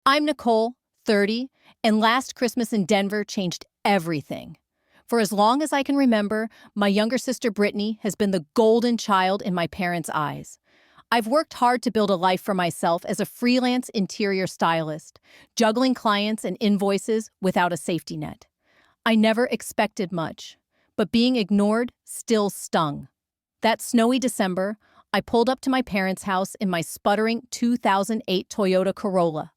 I'm Nicole, 30, and last Christmas in Denver changed everything. For as long as I can remember, my younger sister Brittany has been the golden child in my parents' eyes. I've worked hard to build a life for myself as a freelance interior stylist, juggling clients and invoices without a safety net. I never expected much, but being ignored still stung. That snowy December, I pulled up to my parents' house in my sputtering 2008 Toyota Corolla.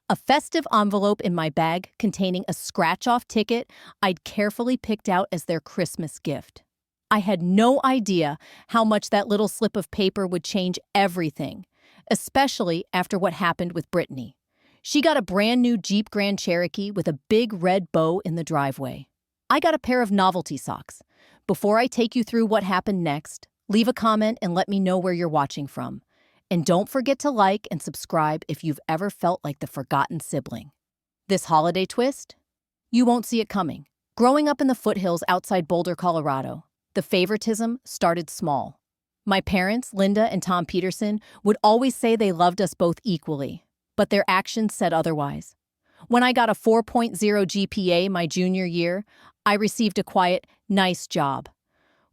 A festive envelope in my bag containing a scratch-off ticket I'd carefully picked out as their Christmas gift. I had no idea how much that little slip of paper would change everything, especially after what happened with Brittany. She got a brand new Jeep Grand Cherokee with a big red bow in the driveway. I got a pair of novelty socks. Before I take you through what happened next, leave a comment and let me know where you're watching from. And don't forget to like and subscribe if you've ever felt like the forgotten sibling. This holiday twist? You won't see it coming. Growing up in the foothills outside Boulder, Colorado, the favoritism started small. My parents, Linda and Tom Peterson, would always say they loved us both equally, but their actions said otherwise. When I got a 4.0 GPA my junior year, I received a quiet, nice job.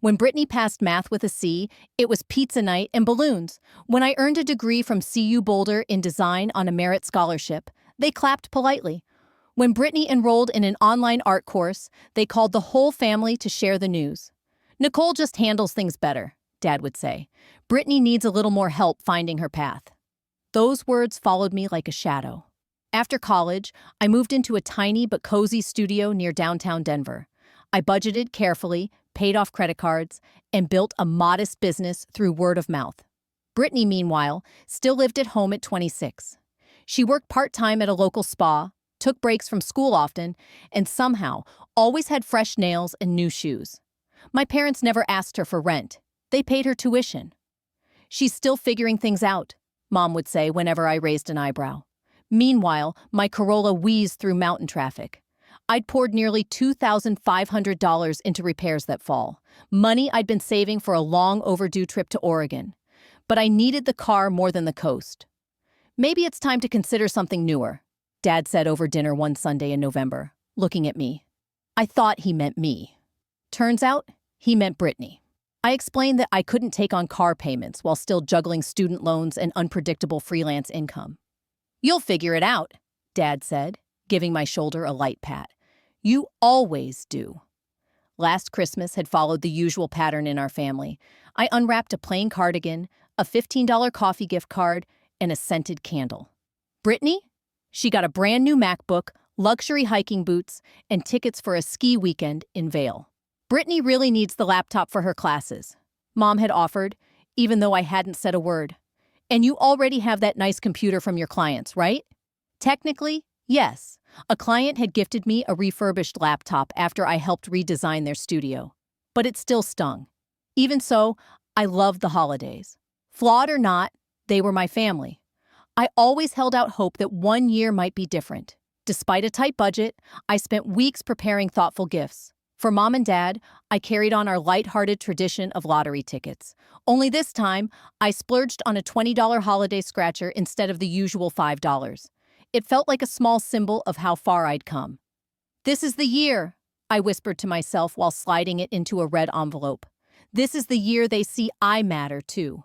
When Brittany passed math with a C, it was pizza night and balloons. When I earned a degree from CU Boulder in design on a merit scholarship, they clapped politely. When Brittany enrolled in an online art course, they called the whole family to share the news. Nicole just handles things better, Dad would say. Brittany needs a little more help finding her path. Those words followed me like a shadow. After college, I moved into a tiny but cozy studio near downtown Denver. I budgeted carefully, paid off credit cards, and built a modest business through word of mouth. Brittany, meanwhile, still lived at home at 26. She worked part-time at a local spa, took breaks from school often, and somehow always had fresh nails and new shoes. My parents never asked her for rent. They paid her tuition. "She's still figuring things out," Mom would say whenever I raised an eyebrow. Meanwhile, my Corolla wheezed through mountain traffic. I'd poured nearly $2,500 into repairs that fall, money I'd been saving for a long overdue trip to Oregon. But I needed the car more than the coast. "Maybe it's time to consider something newer," Dad said over dinner one Sunday in November, looking at me. I thought he meant me. Turns out, he meant Brittany. I explained that I couldn't take on car payments while still juggling student loans and unpredictable freelance income. "You'll figure it out," Dad said, giving my shoulder a light pat. "You always do." Last Christmas had followed the usual pattern in our family. I unwrapped a plain cardigan, a $15 coffee gift card, and a scented candle. Brittany? She got a brand new MacBook, luxury hiking boots, and tickets for a ski weekend in Vail. "Brittany really needs the laptop for her classes," Mom had offered, even though I hadn't said a word. "And you already have that nice computer from your clients, right?" Technically, yes. A client had gifted me a refurbished laptop after I helped redesign their studio. But it still stung. Even so, I loved the holidays. Flawed or not, they were my family. I always held out hope that one year might be different. Despite a tight budget, I spent weeks preparing thoughtful gifts. For Mom and Dad, I carried on our lighthearted tradition of lottery tickets. Only this time, I splurged on a $20 holiday scratcher instead of the usual $5. It felt like a small symbol of how far I'd come. "This is the year," I whispered to myself while sliding it into a red envelope. "This is the year they see I matter, too."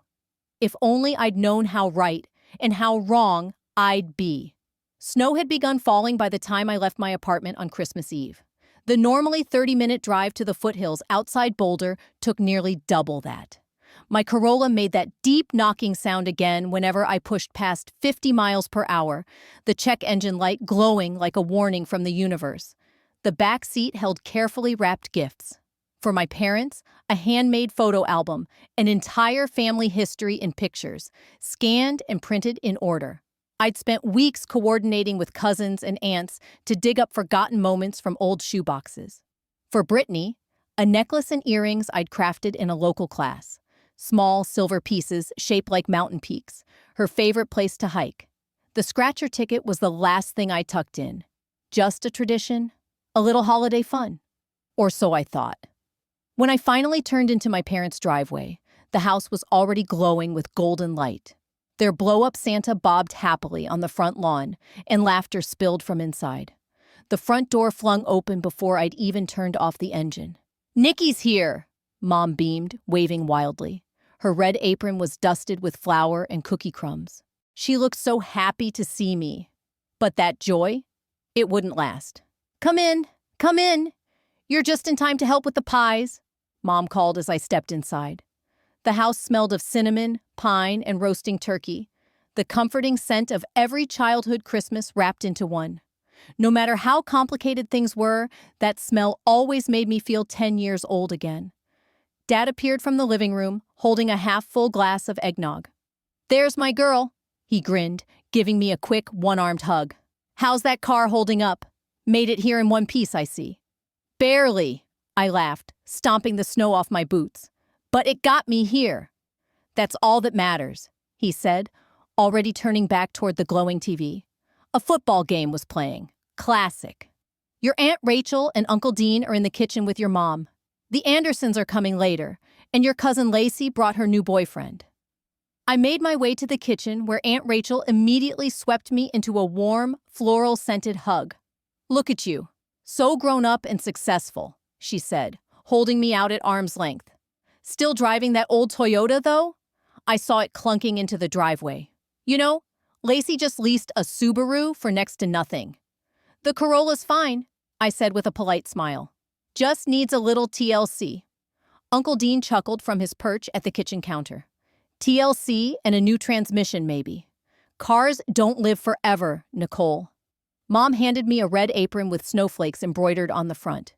If only I'd known how right and how wrong I'd be. Snow had begun falling by the time I left my apartment on Christmas Eve. The normally 30-minute drive to the foothills outside Boulder took nearly double that. My Corolla made that deep knocking sound again whenever I pushed past 50 miles per hour, the check engine light glowing like a warning from the universe. The back seat held carefully wrapped gifts. For my parents, a handmade photo album, an entire family history in pictures, scanned and printed in order. I'd spent weeks coordinating with cousins and aunts to dig up forgotten moments from old shoeboxes. For Brittany, a necklace and earrings I'd crafted in a local class. Small silver pieces shaped like mountain peaks, her favorite place to hike. The scratcher ticket was the last thing I tucked in. Just a tradition, a little holiday fun. Or so I thought. When I finally turned into my parents' driveway, the house was already glowing with golden light. Their blow-up Santa bobbed happily on the front lawn, and laughter spilled from inside. The front door flung open before I'd even turned off the engine. "Nikki's here!" Mom beamed, waving wildly. Her red apron was dusted with flour and cookie crumbs. She looked so happy to see me. But that joy? It wouldn't last. "Come in! Come in! You're just in time to help with the pies," Mom called as I stepped inside. The house smelled of cinnamon, pine, and roasting turkey, the comforting scent of every childhood Christmas wrapped into one. No matter how complicated things were, that smell always made me feel 10 years old again. Dad appeared from the living room, holding a half-full glass of eggnog. "There's my girl," he grinned, giving me a quick, one-armed hug. "How's that car holding up? Made it here in one piece, I see." "Barely," I laughed, stomping the snow off my boots. "But it got me here." "That's all that matters," he said, already turning back toward the glowing TV. A football game was playing. Classic. "Your Aunt Rachel and Uncle Dean are in the kitchen with your mom. The Andersons are coming later, and your cousin Lacey brought her new boyfriend." I made my way to the kitchen where Aunt Rachel immediately swept me into a warm, floral-scented hug. "Look at you. So grown up and successful," she said, holding me out at arm's length. "Still driving that old Toyota, though?" I saw it clunking into the driveway. "You know, Lacey just leased a Subaru for next to nothing." "The Corolla's fine," I said with a polite smile. "Just needs a little TLC." Uncle Dean chuckled from his perch at the kitchen counter. "TLC and a new transmission, maybe. Cars don't live forever, Nicole." Mom handed me a red apron with snowflakes embroidered on the front.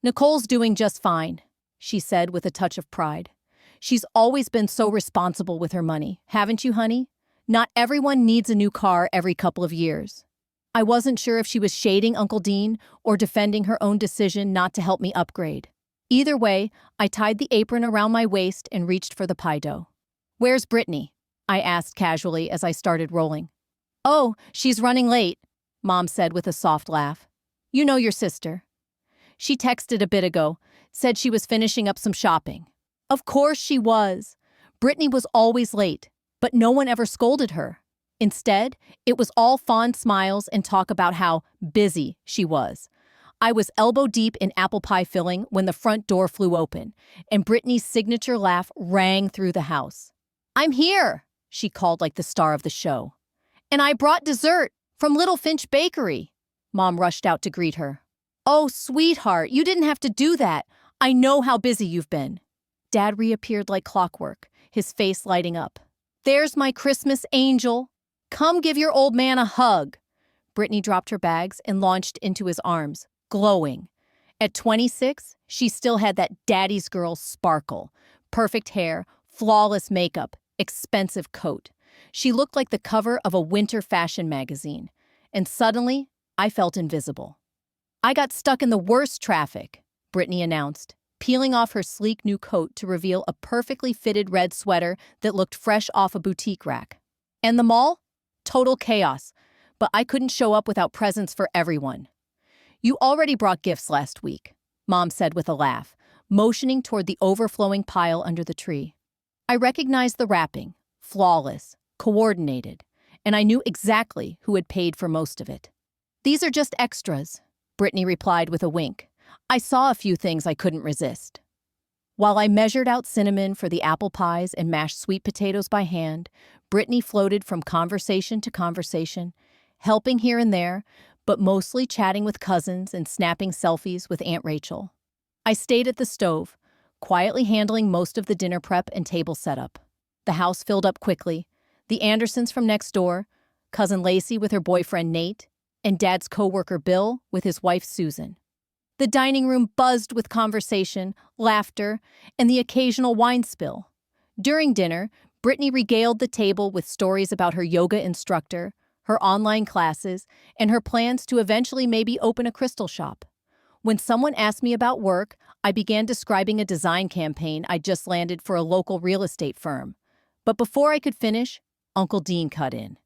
"Nicole's doing just fine," she said with a touch of pride. "She's always been so responsible with her money, haven't you, honey? Not everyone needs a new car every couple of years." I wasn't sure if she was shading Uncle Dean or defending her own decision not to help me upgrade. Either way, I tied the apron around my waist and reached for the pie dough. "Where's Brittany?" I asked casually as I started rolling. "Oh, she's running late," Mom said with a soft laugh. "You know your sister. She texted a bit ago, said she was finishing up some shopping." Of course she was. Brittany was always late, but no one ever scolded her. Instead, it was all fond smiles and talk about how busy she was. I was elbow deep in apple pie filling when the front door flew open, and Brittany's signature laugh rang through the house. "I'm here," she called like the star of the show. "And I brought dessert from Little Finch Bakery." Mom rushed out to greet her. "Oh, sweetheart, you didn't have to do that. I know how busy you've been." Dad reappeared like clockwork, his face lighting up. "There's my Christmas angel. Come give your old man a hug." Brittany dropped her bags and launched into his arms, glowing. At 26, she still had that daddy's girl sparkle. Perfect hair, flawless makeup, expensive coat. She looked like the cover of a winter fashion magazine. And suddenly, I felt invisible. "I got stuck in the worst traffic," Brittany announced, peeling off her sleek new coat to reveal a perfectly fitted red sweater that looked fresh off a boutique rack. "And the mall? Total chaos, but I couldn't show up without presents for everyone." "You already brought gifts last week," Mom said with a laugh, motioning toward the overflowing pile under the tree. I recognized the wrapping, flawless, coordinated, and I knew exactly who had paid for most of it. "These are just extras," Brittany replied with a wink. I saw a few things I couldn't resist. While I measured out cinnamon for the apple pies and mashed sweet potatoes by hand, Brittany floated from conversation to conversation, helping here and there, but mostly chatting with cousins and snapping selfies with Aunt Rachel. I stayed at the stove, quietly handling most of the dinner prep and table setup. The house filled up quickly. The Andersons from next door, cousin Lacey with her boyfriend Nate, and Dad's coworker Bill with his wife Susan. The dining room buzzed with conversation, laughter, and the occasional wine spill. During dinner, Brittany regaled the table with stories about her yoga instructor, her online classes, and her plans to eventually maybe open a crystal shop. When someone asked me about work, I began describing a design campaign I just landed for a local real estate firm. But before I could finish, Uncle Dean cut in.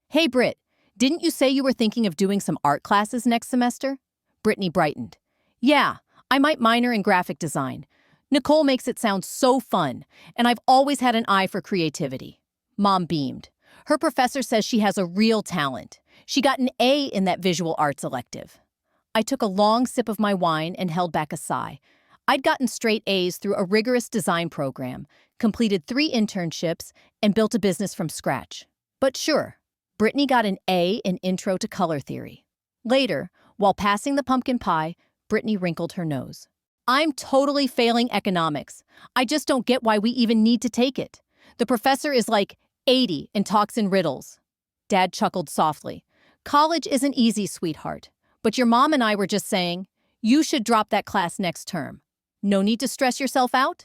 "Hey, Britt, didn't you say you were thinking of doing some art classes next semester?" Brittany brightened. "Yeah, I might minor in graphic design. Nicole makes it sound so fun, and I've always had an eye for creativity." Mom beamed. Her professor says she has a real talent. She got an A in that visual arts elective. I took a long sip of my wine and held back a sigh. I'd gotten straight A's through a rigorous design program, completed 3 internships, and built a business from scratch. But sure, Brittany got an A in Intro to Color Theory. Later, while passing the pumpkin pie, Brittany wrinkled her nose. I'm totally failing economics. I just don't get why we even need to take it. The professor is like 80 and talks in riddles. Dad chuckled softly. College isn't easy, sweetheart. But your mom and I were just saying, you should drop that class next term. No need to stress yourself out?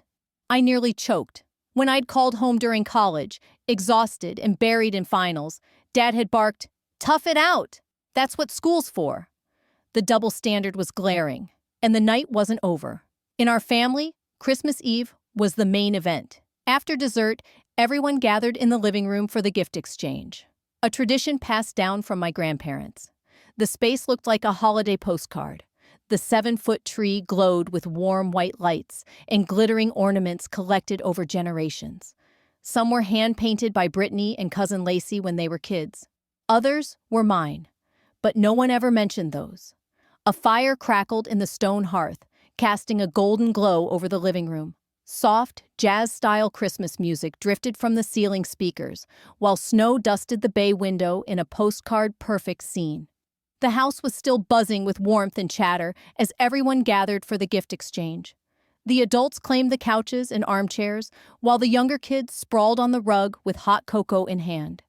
I nearly choked. When I'd called home during college, exhausted and buried in finals, Dad had barked, "Tough it out. That's what school's for." The double standard was glaring, and the night wasn't over. In our family, Christmas Eve was the main event. After dessert, everyone gathered in the living room for the gift exchange, a tradition passed down from my grandparents. The space looked like a holiday postcard. The 7-foot tree glowed with warm white lights and glittering ornaments collected over generations. Some were hand-painted by Brittany and cousin Lacey when they were kids. Others were mine, but no one ever mentioned those. A fire crackled in the stone hearth, casting a golden glow over the living room. Soft, jazz-style Christmas music drifted from the ceiling speakers, while snow dusted the bay window in a postcard-perfect scene. The house was still buzzing with warmth and chatter as everyone gathered for the gift exchange. The adults claimed the couches and armchairs, while the younger kids sprawled on the rug with hot cocoa in hand.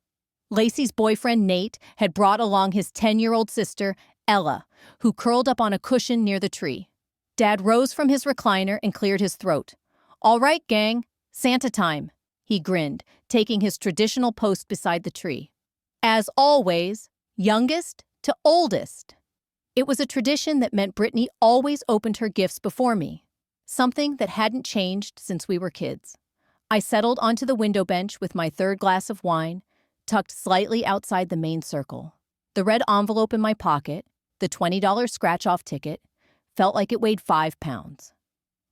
Lacey's boyfriend, Nate, had brought along his 10-year-old sister, Ella, who curled up on a cushion near the tree. Dad rose from his recliner and cleared his throat. "All right, gang, Santa time," he grinned, taking his traditional post beside the tree. As always, youngest to oldest. It was a tradition that meant Brittany always opened her gifts before me, something that hadn't changed since we were kids. I settled onto the window bench with my 3rd glass of wine, tucked slightly outside the main circle. The red envelope in my pocket, the $20 scratch-off ticket, felt like it weighed 5 pounds.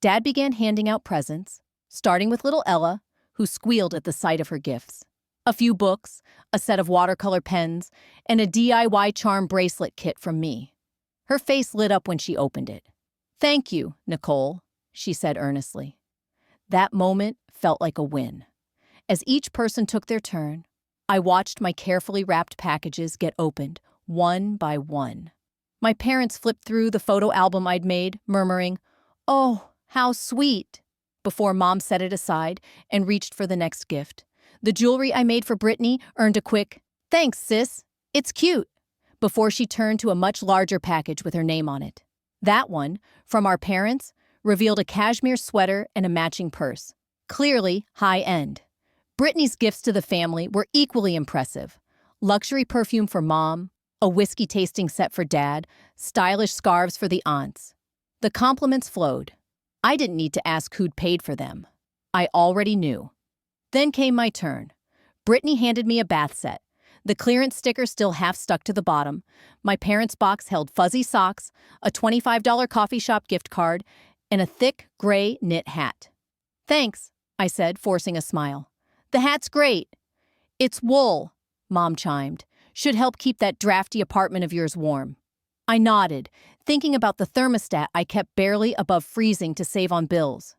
Dad began handing out presents, starting with little Ella, who squealed at the sight of her gifts. A few books, a set of watercolor pens, and a DIY charm bracelet kit from me. Her face lit up when she opened it. "Thank you, Nicole," she said earnestly. That moment felt like a win. As each person took their turn, I watched my carefully wrapped packages get opened, one by one. My parents flipped through the photo album I'd made, murmuring, "Oh, how sweet," before Mom set it aside and reached for the next gift. The jewelry I made for Brittany earned a quick, "Thanks, sis, it's cute," before she turned to a much larger package with her name on it. That one, from our parents, revealed a cashmere sweater and a matching purse. Clearly high-end. Brittany's gifts to the family were equally impressive. Luxury perfume for Mom, a whiskey tasting set for Dad, stylish scarves for the aunts. The compliments flowed. I didn't need to ask who'd paid for them. I already knew. Then came my turn. Brittany handed me a bath set. The clearance sticker still half stuck to the bottom. My parents' box held fuzzy socks, a $25 coffee shop gift card, and a thick, gray knit hat. "Thanks," I said, forcing a smile. "The hat's great." "It's wool," Mom chimed. "Should help keep that drafty apartment of yours warm." I nodded, thinking about the thermostat I kept barely above freezing to save on bills.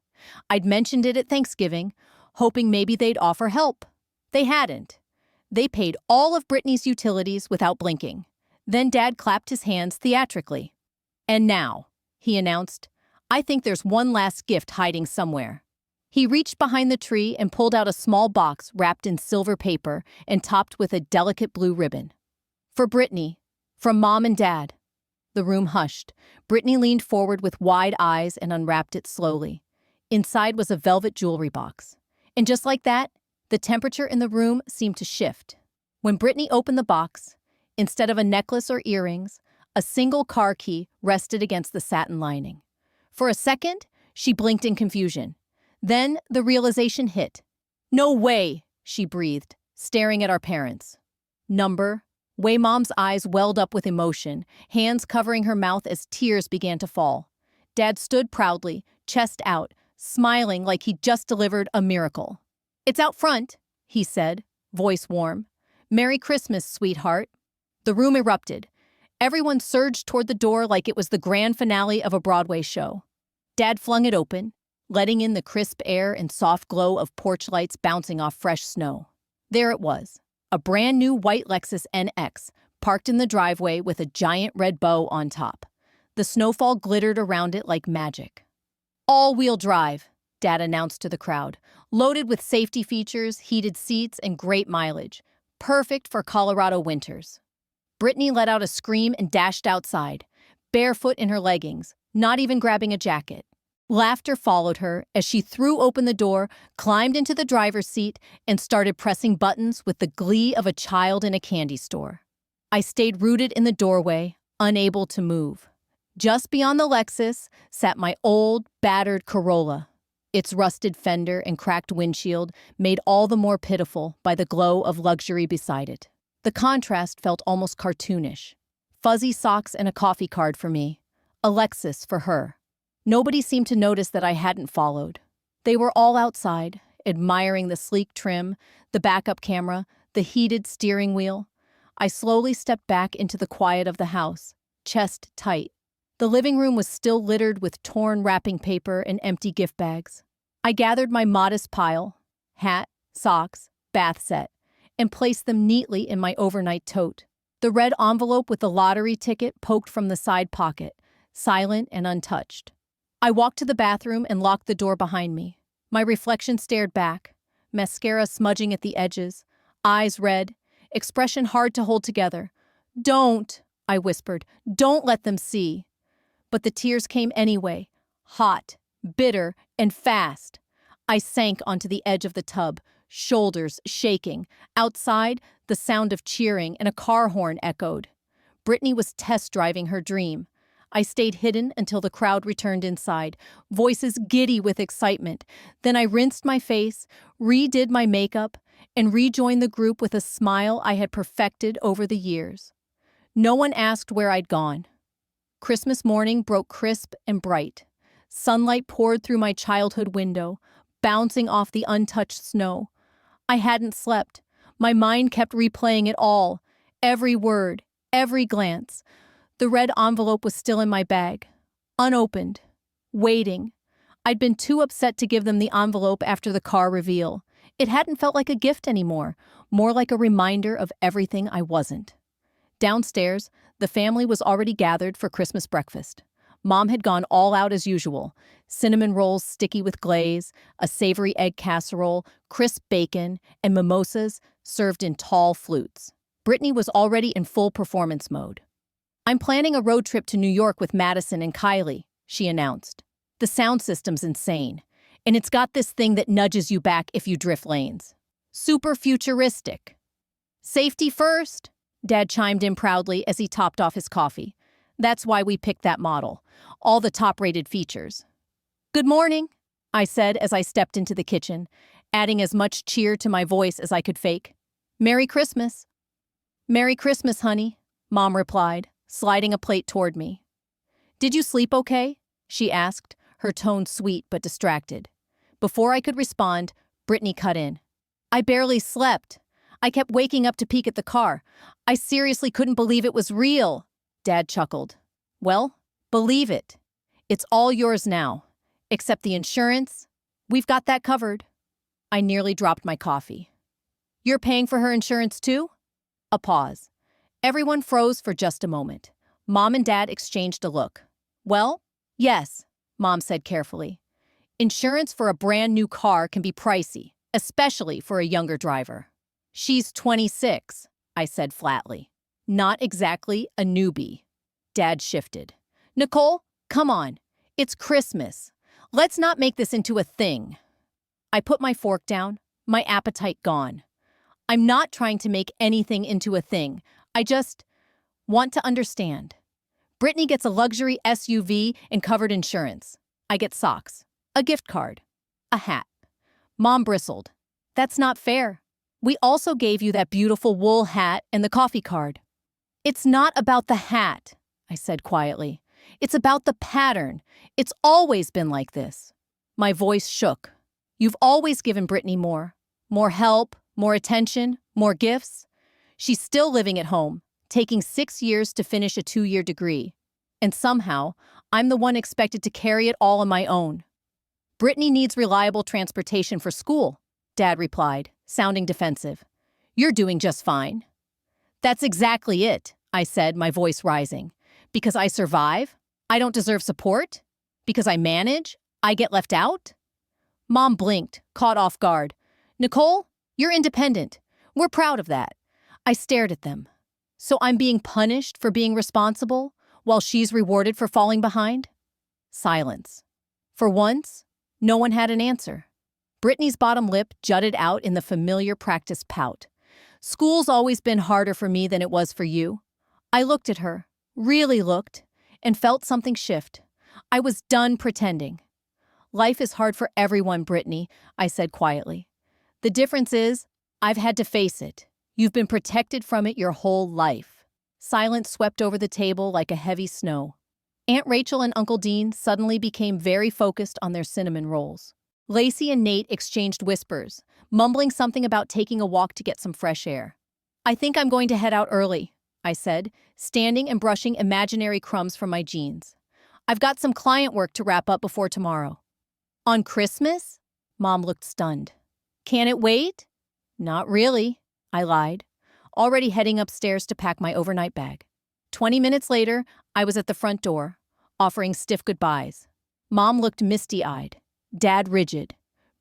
I'd mentioned it at Thanksgiving, hoping maybe they'd offer help. They hadn't. They paid all of Brittany's utilities without blinking. Then Dad clapped his hands theatrically. "And now," he announced, "I think there's one last gift hiding somewhere." He reached behind the tree and pulled out a small box wrapped in silver paper and topped with a delicate blue ribbon. "For Brittany, from Mom and Dad." The room hushed. Brittany leaned forward with wide eyes and unwrapped it slowly. Inside was a velvet jewelry box. And just like that, the temperature in the room seemed to shift. When Brittany opened the box, instead of a necklace or earrings, a single car key rested against the satin lining. For a second, she blinked in confusion. Then the realization hit. "No way," she breathed, staring at our parents. "Number?" Wei Mom's eyes welled up with emotion, hands covering her mouth as tears began to fall. Dad stood proudly, chest out, smiling like he'd just delivered a miracle. "It's out front," he said, voice warm. "Merry Christmas, sweetheart." The room erupted. Everyone surged toward the door like it was the grand finale of a Broadway show. Dad flung it open, letting in the crisp air and soft glow of porch lights bouncing off fresh snow. There it was, a brand new white Lexus NX, parked in the driveway with a giant red bow on top. The snowfall glittered around it like magic. "All-wheel drive," Dad announced to the crowd, "loaded with safety features, heated seats, and great mileage. Perfect for Colorado winters." Brittany let out a scream and dashed outside, barefoot in her leggings, not even grabbing a jacket. Laughter followed her as she threw open the door, climbed into the driver's seat, and started pressing buttons with the glee of a child in a candy store. I stayed rooted in the doorway, unable to move. Just beyond the Lexus sat my old, battered Corolla. Its rusted fender and cracked windshield made all the more pitiful by the glow of luxury beside it. The contrast felt almost cartoonish. Fuzzy socks and a coffee card for me. A Lexus for her. Nobody seemed to notice that I hadn't followed. They were all outside, admiring the sleek trim, the backup camera, the heated steering wheel. I slowly stepped back into the quiet of the house, chest tight. The living room was still littered with torn wrapping paper and empty gift bags. I gathered my modest pile, hat, socks, bath set, and placed them neatly in my overnight tote. The red envelope with the lottery ticket poked from the side pocket, silent and untouched. I walked to the bathroom and locked the door behind me. My reflection stared back, mascara smudging at the edges, eyes red, expression hard to hold together. "Don't," I whispered, "don't let them see." But the tears came anyway, hot, bitter, and fast. I sank onto the edge of the tub, shoulders shaking. Outside, the sound of cheering and a car horn echoed. Brittany was test driving her dream. I stayed hidden until the crowd returned inside, voices giddy with excitement. Then I rinsed my face, redid my makeup, and rejoined the group with a smile I had perfected over the years. No one asked where I'd gone. Christmas morning broke crisp and bright. Sunlight poured through my childhood window, bouncing off the untouched snow. I hadn't slept. My mind kept replaying it all, every word, every glance. The red envelope was still in my bag, unopened, waiting. I'd been too upset to give them the envelope after the car reveal. It hadn't felt like a gift anymore, more like a reminder of everything I wasn't. Downstairs, the family was already gathered for Christmas breakfast. Mom had gone all out as usual. Cinnamon rolls sticky with glaze, a savory egg casserole, crisp bacon, and mimosas served in tall flutes. Brittany was already in full performance mode. "I'm planning a road trip to New York with Madison and Kylie," she announced. "The sound system's insane, and it's got this thing that nudges you back if you drift lanes. Super futuristic." "Safety first," Dad chimed in proudly as he topped off his coffee. "That's why we picked that model. All the top-rated features." "Good morning," I said as I stepped into the kitchen, adding as much cheer to my voice as I could fake. "Merry Christmas." "Merry Christmas, honey," Mom replied, sliding a plate toward me. "Did you sleep okay?" she asked, her tone sweet but distracted. Before I could respond, Brittany cut in. "I barely slept. I kept waking up to peek at the car. I seriously couldn't believe it was real." Dad chuckled. "Well, believe it. It's all yours now. Except the insurance. We've got that covered." I nearly dropped my coffee. "You're paying for her insurance too?" A pause. Everyone froze for just a moment. Mom and Dad exchanged a look. "Well, yes," Mom said carefully. "Insurance for a brand new car can be pricey, especially for a younger driver." "She's 26, I said flatly. "Not exactly a newbie." Dad shifted. "Nicole, come on. It's Christmas. Let's not make this into a thing." I put my fork down, my appetite gone. "I'm not trying to make anything into a thing. I just want to understand. Brittany gets a luxury SUV and covered insurance. I get socks, a gift card, a hat." Mom bristled. "That's not fair. We also gave you that beautiful wool hat and the coffee card." "It's not about the hat," I said quietly. "It's about the pattern. It's always been like this." My voice shook. "You've always given Brittany more. More help, more attention, more gifts. She's still living at home, taking 6 years to finish a 2-year degree. And somehow, I'm the one expected to carry it all on my own. Brittany needs reliable transportation for school, Dad replied, sounding defensive. You're doing just fine. That's exactly it, I said, my voice rising. Because I survive? I don't deserve support? Because I manage? I get left out? Mom blinked, caught off guard. Nicole, you're independent. We're proud of that. I stared at them. So I'm being punished for being responsible, while she's rewarded for falling behind? Silence. For once, no one had an answer. Brittany's bottom lip jutted out in the familiar practice pout. School's always been harder for me than it was for you. I looked at her, really looked, and felt something shift. I was done pretending. Life is hard for everyone, Brittany, I said quietly. The difference is, I've had to face it. You've been protected from it your whole life. Silence swept over the table like a heavy snow. Aunt Rachel and Uncle Dean suddenly became very focused on their cinnamon rolls. Lacey and Nate exchanged whispers, mumbling something about taking a walk to get some fresh air. I think I'm going to head out early, I said, standing and brushing imaginary crumbs from my jeans. I've got some client work to wrap up before tomorrow. On Christmas? Mom looked stunned. Can it wait? Not really, I lied, already heading upstairs to pack my overnight bag. 20 minutes later, I was at the front door, offering stiff goodbyes. Mom looked misty-eyed, Dad rigid,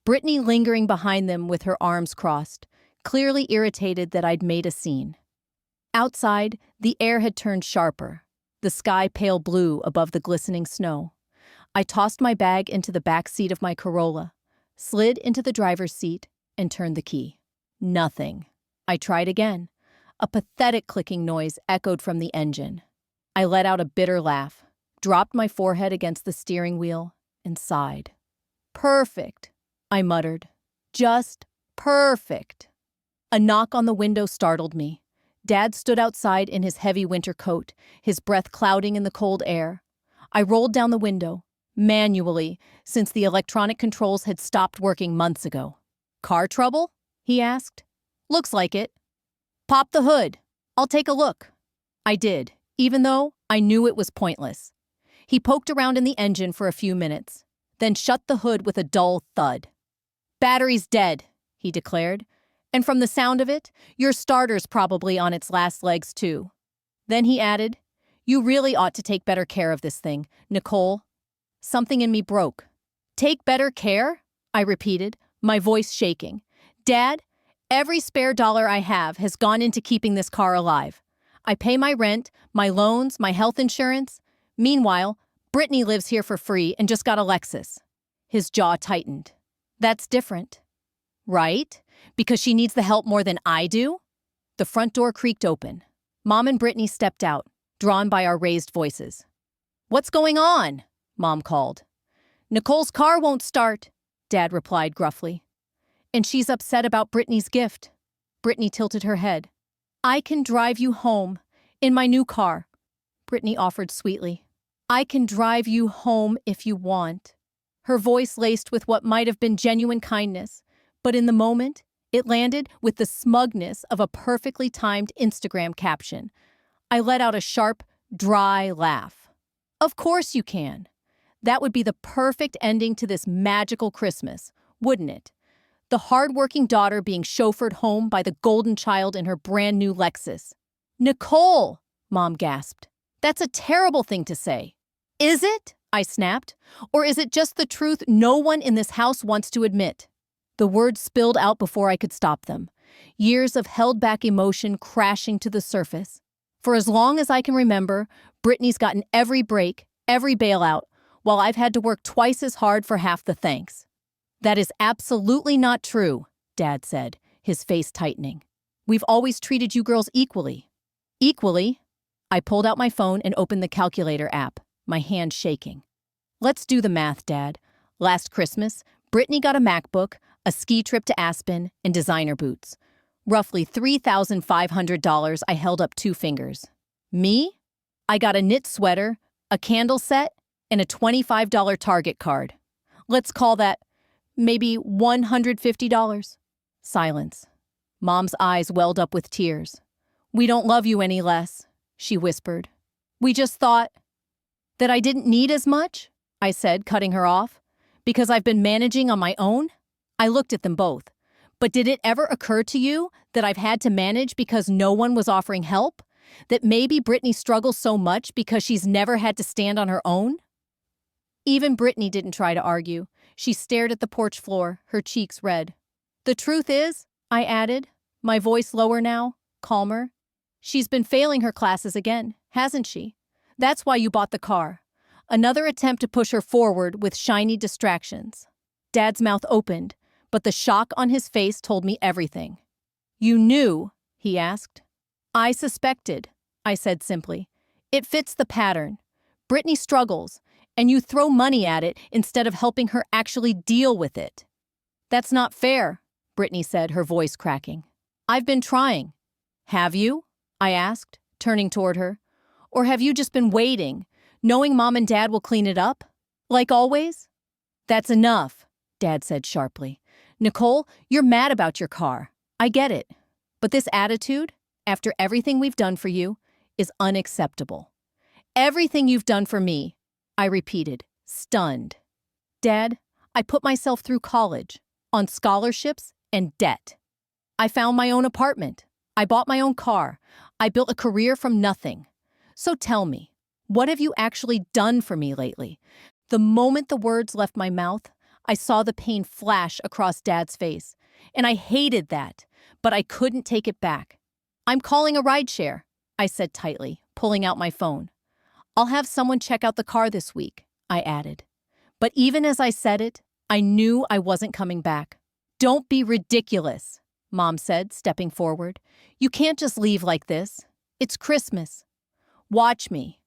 Brittany lingering behind them with her arms crossed, clearly irritated that I'd made a scene. Outside, the air had turned sharper, the sky pale blue above the glistening snow. I tossed my bag into the back seat of my Corolla, slid into the driver's seat, and turned the key. Nothing. I tried again. A pathetic clicking noise echoed from the engine. I let out a bitter laugh, dropped my forehead against the steering wheel, and sighed. Perfect, I muttered. Just perfect. A knock on the window startled me. Dad stood outside in his heavy winter coat, his breath clouding in the cold air. I rolled down the window, manually, since the electronic controls had stopped working months ago. Car trouble? He asked. Looks like it. Pop the hood. I'll take a look. I did, even though I knew it was pointless. He poked around in the engine for a few minutes, then shut the hood with a dull thud. Battery's dead, he declared. And from the sound of it, your starter's probably on its last legs too. Then he added, you really ought to take better care of this thing, Nicole. Something in me broke. Take better care? I repeated, my voice shaking. Dad, every spare dollar I have has gone into keeping this car alive. I pay my rent, my loans, my health insurance. Meanwhile, Brittany lives here for free and just got a Lexus. His jaw tightened. That's different. Right? Because she needs the help more than I do? The front door creaked open. Mom and Brittany stepped out, drawn by our raised voices. What's going on? Mom called. Nicole's car won't start, Dad replied gruffly. And she's upset about Brittany's gift. Brittany tilted her head. I can drive you home, in my new car, Brittany offered sweetly. I can drive you home if you want. Her voice laced with what might have been genuine kindness, but in the moment, it landed with the smugness of a perfectly timed Instagram caption. I let out a sharp, dry laugh. Of course you can. That would be the perfect ending to this magical Christmas, wouldn't it? The hard-working daughter being chauffeured home by the golden child in her brand-new Lexus. Nicole, Mom gasped. That's a terrible thing to say. Is it? I snapped. Or is it just the truth no one in this house wants to admit? The words spilled out before I could stop them. Years of held-back emotion crashing to the surface. For as long as I can remember, Brittany's gotten every break, every bailout, while I've had to work twice as hard for half the thanks. That is absolutely not true, Dad said, his face tightening. We've always treated you girls equally. Equally? I pulled out my phone and opened the calculator app, my hand shaking. Let's do the math, Dad. Last Christmas, Brittany got a MacBook, a ski trip to Aspen, and designer boots. Roughly $3,500. I held up 2 fingers. Me? I got a knit sweater, a candle set, and a $25 Target card. Let's call that maybe $150. Silence. Mom's eyes welled up with tears. "We don't love you any less," she whispered. "We just thought that I didn't need as much," I said, cutting her off, "because I've been managing on my own." I looked at them both. "But did it ever occur to you that I've had to manage because no one was offering help? That maybe Brittany struggles so much because she's never had to stand on her own?" Even Brittany didn't try to argue. She stared at the porch floor, her cheeks red. "The truth is," I added, my voice lower now, calmer, "she's been failing her classes again, hasn't she? That's why you bought the car. Another attempt to push her forward with shiny distractions." Dad's mouth opened, but the shock on his face told me everything. "You knew?" he asked. "I suspected," I said simply. "It fits the pattern. Brittany struggles, and you throw money at it instead of helping her actually deal with it." "That's not fair," Brittany said, her voice cracking. "I've been trying." "Have you?" I asked, turning toward her. "Or have you just been waiting, knowing Mom and Dad will clean it up? Like always?" "That's enough," Dad said sharply. "Nicole, you're mad about your car. I get it. But this attitude, after everything we've done for you, is unacceptable." "Everything you've done for me," I repeated, stunned. "Dad, I put myself through college, on scholarships and debt. I found my own apartment. I bought my own car. I built a career from nothing. So tell me, what have you actually done for me lately?" The moment the words left my mouth, I saw the pain flash across Dad's face, and I hated that, but I couldn't take it back. "I'm calling a rideshare," I said tightly, pulling out my phone. "I'll have someone check out the car this week," I added. But even as I said it, I knew I wasn't coming back. "Don't be ridiculous," Mom said, stepping forward. "You can't just leave like this. It's Christmas. Watch me."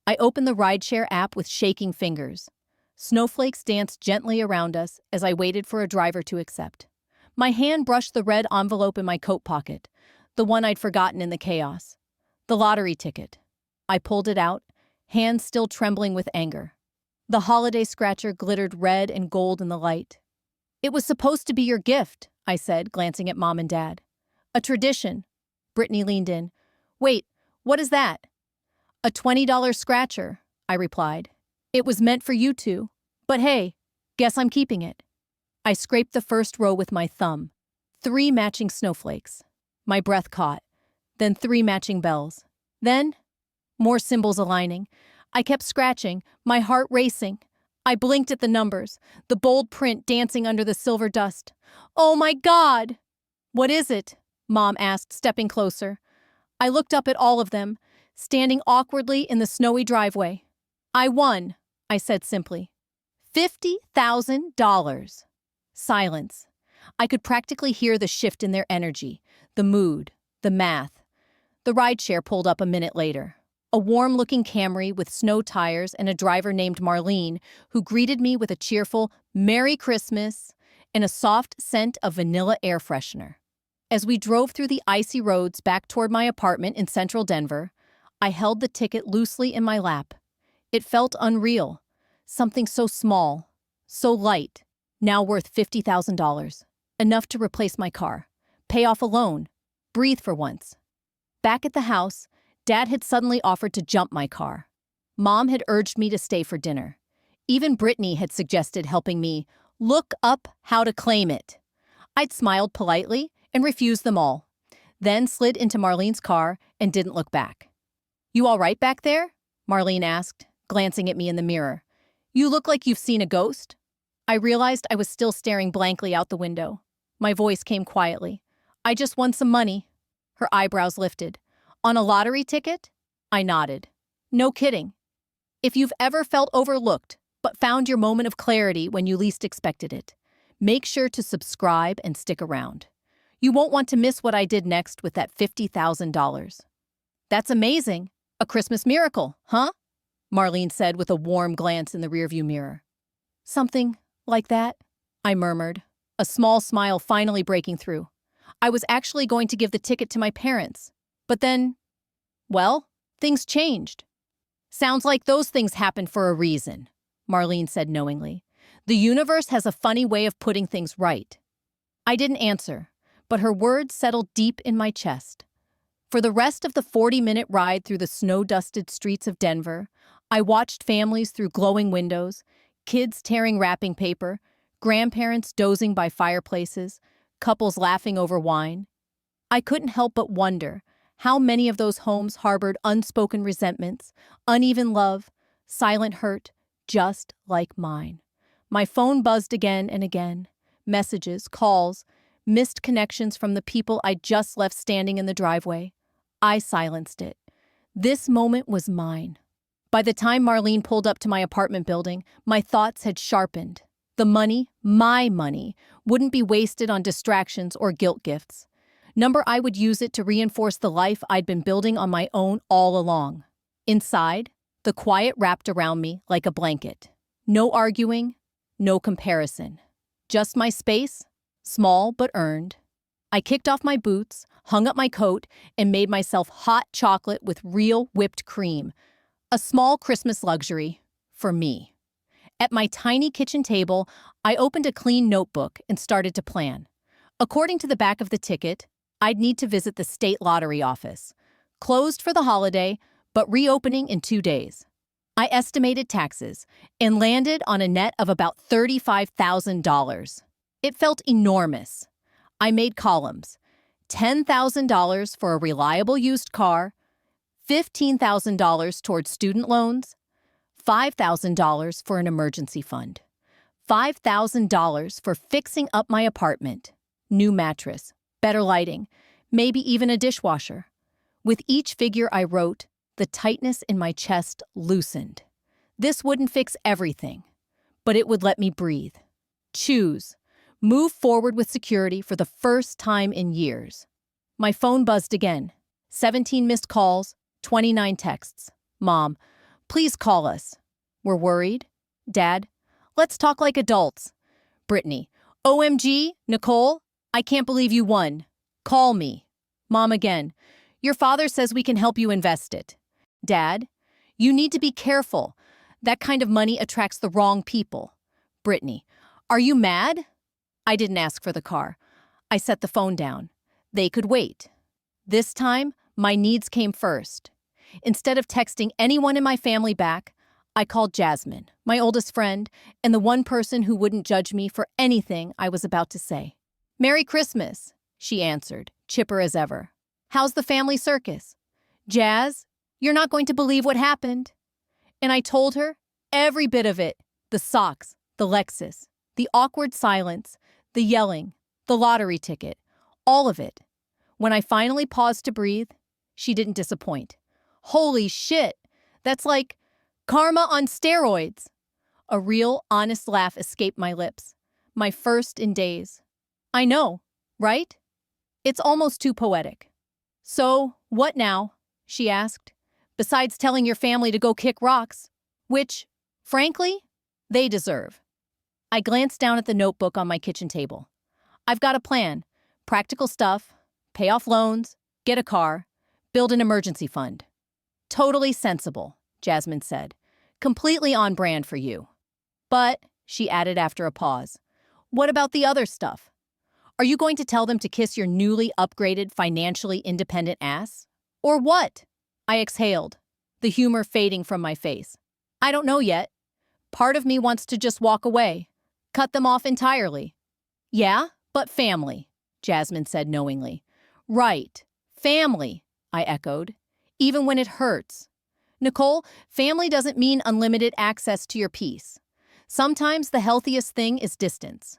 I opened the rideshare app with shaking fingers. Snowflakes danced gently around us as I waited for a driver to accept. My hand brushed the red envelope in my coat pocket, the one I'd forgotten in the chaos. The lottery ticket. I pulled it out, hands still trembling with anger. The holiday scratcher glittered red and gold in the light. "It was supposed to be your gift," I said, glancing at Mom and Dad. "A tradition." Brittany leaned in. "Wait, what is that?" "A $20 scratcher," I replied. "It was meant for you two. But hey, guess I'm keeping it." I scraped the first row with my thumb. 3 matching snowflakes. My breath caught. Then 3 matching bells. Then, more symbols aligning. I kept scratching, my heart racing. I blinked at the numbers, the bold print dancing under the silver dust. "Oh my God!" "What is it?" Mom asked, stepping closer. I looked up at all of them, standing awkwardly in the snowy driveway. "I won," I said simply. $50,000. Silence. I could practically hear the shift in their energy, the mood, the math. The rideshare pulled up a minute later. A warm-looking Camry with snow tires and a driver named Marlene, who greeted me with a cheerful "Merry Christmas" and a soft scent of vanilla air freshener. As we drove through the icy roads back toward my apartment in central Denver, I held the ticket loosely in my lap. It felt unreal. Something so small, so light, now worth $50,000. Enough to replace my car, pay off a loan, breathe for once. Back at the house, Dad had suddenly offered to jump my car. Mom had urged me to stay for dinner. Even Brittany had suggested helping me look up how to claim it. I'd smiled politely and refused them all, then slid into Marlene's car and didn't look back. "You all right back there?" Marlene asked, glancing at me in the mirror. "You look like you've seen a ghost." I realized I was still staring blankly out the window. My voice came quietly. "I just won some money." Her eyebrows lifted. "On a lottery ticket?" I nodded. "No kidding. If you've ever felt overlooked, but found your moment of clarity when you least expected it, make sure to subscribe and stick around. You won't want to miss what I did next with that $50,000. "That's amazing. A Christmas miracle, huh?" Marlene said with a warm glance in the rearview mirror. "Something like that," I murmured, a small smile finally breaking through. I was actually going to give the ticket to my parents. But then, well, things changed. "Sounds like those things happen for a reason," Marlene said knowingly. "The universe has a funny way of putting things right." I didn't answer, but her words settled deep in my chest. For the rest of the 40-minute ride through the snow-dusted streets of Denver, I watched families through glowing windows, kids tearing wrapping paper, grandparents dozing by fireplaces, couples laughing over wine. I couldn't help but wonder how many of those homes harbored unspoken resentments, uneven love, silent hurt, just like mine. My phone buzzed again and again. Messages, calls, missed connections from the people I'd just left standing in the driveway. I silenced it. This moment was mine. By the time Marlene pulled up to my apartment building, my thoughts had sharpened. The money, my money, wouldn't be wasted on distractions or guilt gifts. I would use it to reinforce the life I'd been building on my own all along. Inside, the quiet wrapped around me like a blanket. No arguing, no comparison. Just my space, small but earned. I kicked off my boots, hung up my coat, and made myself hot chocolate with real whipped cream. A small Christmas luxury for me. At my tiny kitchen table, I opened a clean notebook and started to plan. According to the back of the ticket, I'd need to visit the state lottery office. Closed for the holiday, but reopening in 2 days. I estimated taxes and landed on a net of about $35,000. It felt enormous. I made columns. $10,000 for a reliable used car, $15,000 towards student loans, $5,000 for an emergency fund, $5,000 for fixing up my apartment, new mattress, better lighting, maybe even a dishwasher. With each figure I wrote, the tightness in my chest loosened. This wouldn't fix everything, but it would let me breathe. Choose. Move forward with security for the first time in years. My phone buzzed again. 17 missed calls, 29 texts. Mom, please call us. We're worried. Dad, let's talk like adults. Brittany, OMG, Nicole, I can't believe you won. Call me. Mom again. Your father says we can help you invest it. Dad, you need to be careful. That kind of money attracts the wrong people. Brittany, are you mad? I didn't ask for the car. I set the phone down. They could wait. This time, my needs came first. Instead of texting anyone in my family back, I called Jasmine, my oldest friend, and the one person who wouldn't judge me for anything I was about to say. Merry Christmas, she answered, chipper as ever. How's the family circus? Jazz, you're not going to believe what happened. And I told her every bit of it. The socks, the Lexus, the awkward silence, the yelling, the lottery ticket, all of it. When I finally paused to breathe, she didn't disappoint. Holy shit, that's like karma on steroids. A real, honest laugh escaped my lips, my first in days. I know, right? It's almost too poetic. So, what now? She asked. Besides telling your family to go kick rocks, which, frankly, they deserve. I glanced down at the notebook on my kitchen table. I've got a plan. Practical stuff, pay off loans, get a car, build an emergency fund. Totally sensible, Jasmine said. Completely on brand for you. But, she added after a pause, what about the other stuff? Are you going to tell them to kiss your newly upgraded, financially independent ass? Or what? I exhaled, the humor fading from my face. I don't know yet. Part of me wants to just walk away, cut them off entirely. Yeah, but family, Jasmine said knowingly. Right, family, I echoed, even when it hurts. Nicole, family doesn't mean unlimited access to your peace. Sometimes the healthiest thing is distance.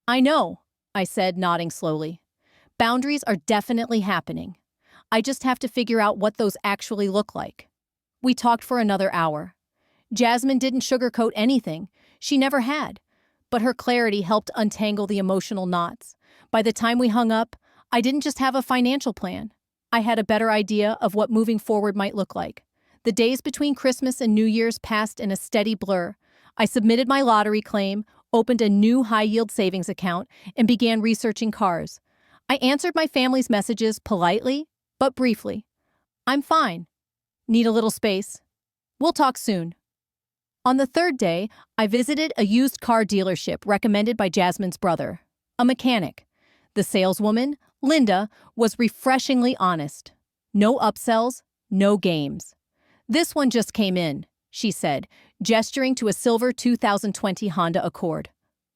I know, I said, nodding slowly. Boundaries are definitely happening. I just have to figure out what those actually look like. We talked for another hour. Jasmine didn't sugarcoat anything. She never had. But her clarity helped untangle the emotional knots. By the time we hung up, I didn't just have a financial plan. I had a better idea of what moving forward might look like. The days between Christmas and New Year's passed in a steady blur. I submitted my lottery claim, opened a new high-yield savings account, and began researching cars. I answered my family's messages politely, but briefly. I'm fine. Need a little space. We'll talk soon. On the third day, I visited a used car dealership recommended by Jasmine's brother, a mechanic. The saleswoman, Linda, was refreshingly honest. No upsells, no games. This one just came in, she said, gesturing to a silver 2020 Honda Accord.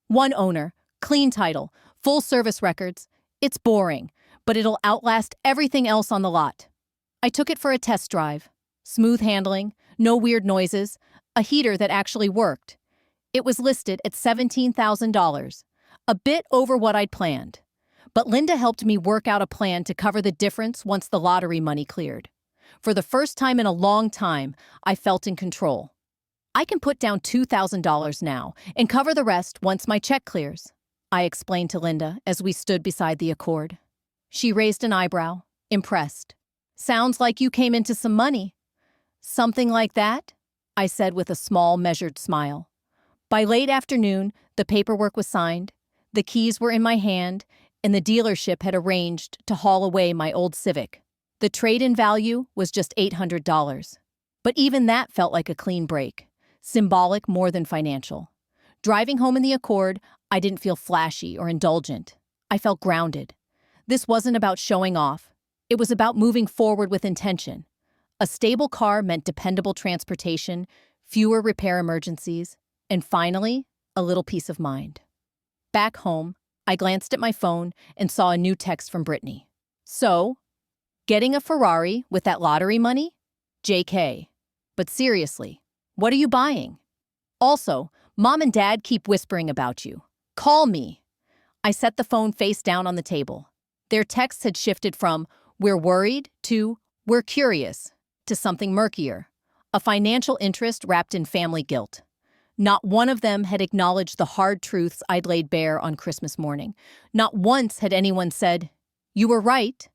One owner, clean title, full service records. It's boring, but it'll outlast everything else on the lot. I took it for a test drive. Smooth handling, no weird noises, a heater that actually worked. It was listed at $17,000, a bit over what I'd planned. But Linda helped me work out a plan to cover the difference once the lottery money cleared. For the first time in a long time, I felt in control. I can put down $2,000 now and cover the rest once my check clears, I explained to Linda as we stood beside the Accord. She raised an eyebrow, impressed. Sounds like you came into some money. Something like that? I said with a small, measured smile. By late afternoon, the paperwork was signed, the keys were in my hand, and the dealership had arranged to haul away my old Civic. The trade-in value was just $800. But even that felt like a clean break, symbolic more than financial. Driving home in the Accord, I didn't feel flashy or indulgent. I felt grounded. This wasn't about showing off. It was about moving forward with intention. A stable car meant dependable transportation, fewer repair emergencies, and finally, a little peace of mind. Back home, I glanced at my phone and saw a new text from Brittany. So, getting a Ferrari with that lottery money? JK. But seriously, what are you buying? Also, Mom and Dad keep whispering about you. Call me. I set the phone face down on the table. Their texts had shifted from, "We're worried," to, "We're curious," to something murkier, a financial interest wrapped in family guilt. Not one of them had acknowledged the hard truths I'd laid bare on Christmas morning. Not once had anyone said, "You were right."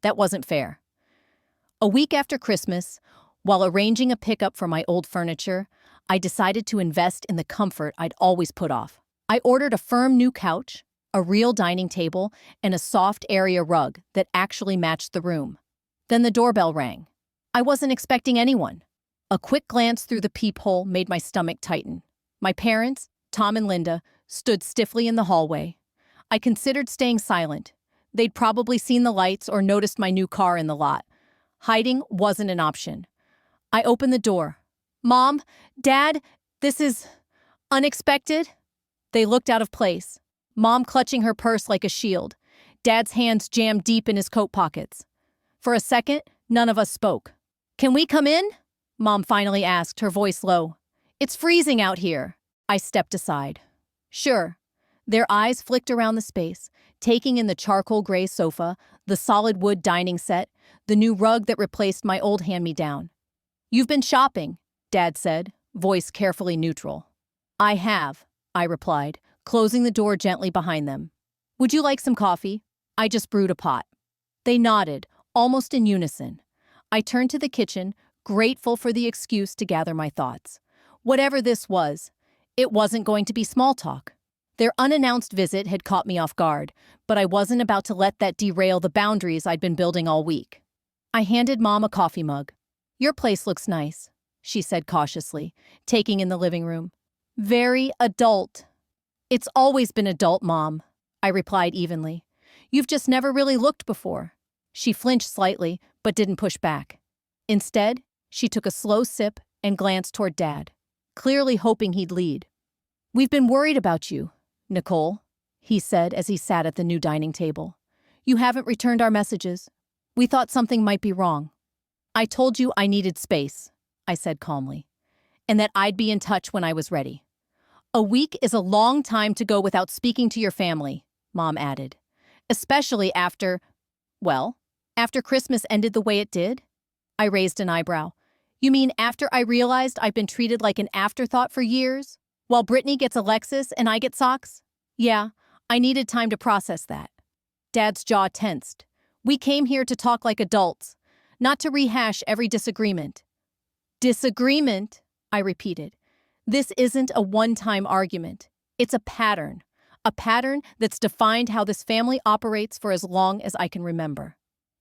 That wasn't fair. A week after Christmas, while arranging a pickup for my old furniture, I decided to invest in the comfort I'd always put off. I ordered a firm new couch, a real dining table, and a soft area rug that actually matched the room. Then the doorbell rang. I wasn't expecting anyone. A quick glance through the peephole made my stomach tighten. My parents, Tom and Linda, stood stiffly in the hallway. I considered staying silent. They'd probably seen the lights or noticed my new car in the lot. Hiding wasn't an option. I opened the door. "Mom, Dad, this is unexpected." They looked out of place, Mom clutching her purse like a shield, Dad's hands jammed deep in his coat pockets. For a second, none of us spoke. "Can we come in?" Mom finally asked, her voice low. "It's freezing out here." I stepped aside. "Sure." Their eyes flicked around the space, taking in the charcoal gray sofa, the solid wood dining set, the new rug that replaced my old hand-me-down. "You've been shopping," Dad said, voice carefully neutral. "I have," I replied, closing the door gently behind them. "Would you like some coffee? I just brewed a pot." They nodded, almost in unison. I turned to the kitchen, grateful for the excuse to gather my thoughts. Whatever this was, it wasn't going to be small talk. Their unannounced visit had caught me off guard, but I wasn't about to let that derail the boundaries I'd been building all week. I handed Mom a coffee mug. "Your place looks nice," she said cautiously, taking in the living room. "Very adult." "It's always been adult, Mom," I replied evenly. "You've just never really looked before." She flinched slightly, but didn't push back. Instead, she took a slow sip and glanced toward Dad, clearly hoping he'd lead. "We've been worried about you, Nicole," he said as he sat at the new dining table. "You haven't returned our messages. We thought something might be wrong." "I told you I needed space," I said calmly, "and that I'd be in touch when I was ready." "A week is a long time to go without speaking to your family," Mom added. "Especially after, well, after Christmas ended the way it did?" I raised an eyebrow. "You mean after I realized I've been treated like an afterthought for years? While Brittany gets a Lexus and I get socks? Yeah, I needed time to process that." Dad's jaw tensed. "We came here to talk like adults, not to rehash every disagreement." "Disagreement?" I repeated. "This isn't a one-time argument. It's a pattern that's defined how this family operates for as long as I can remember."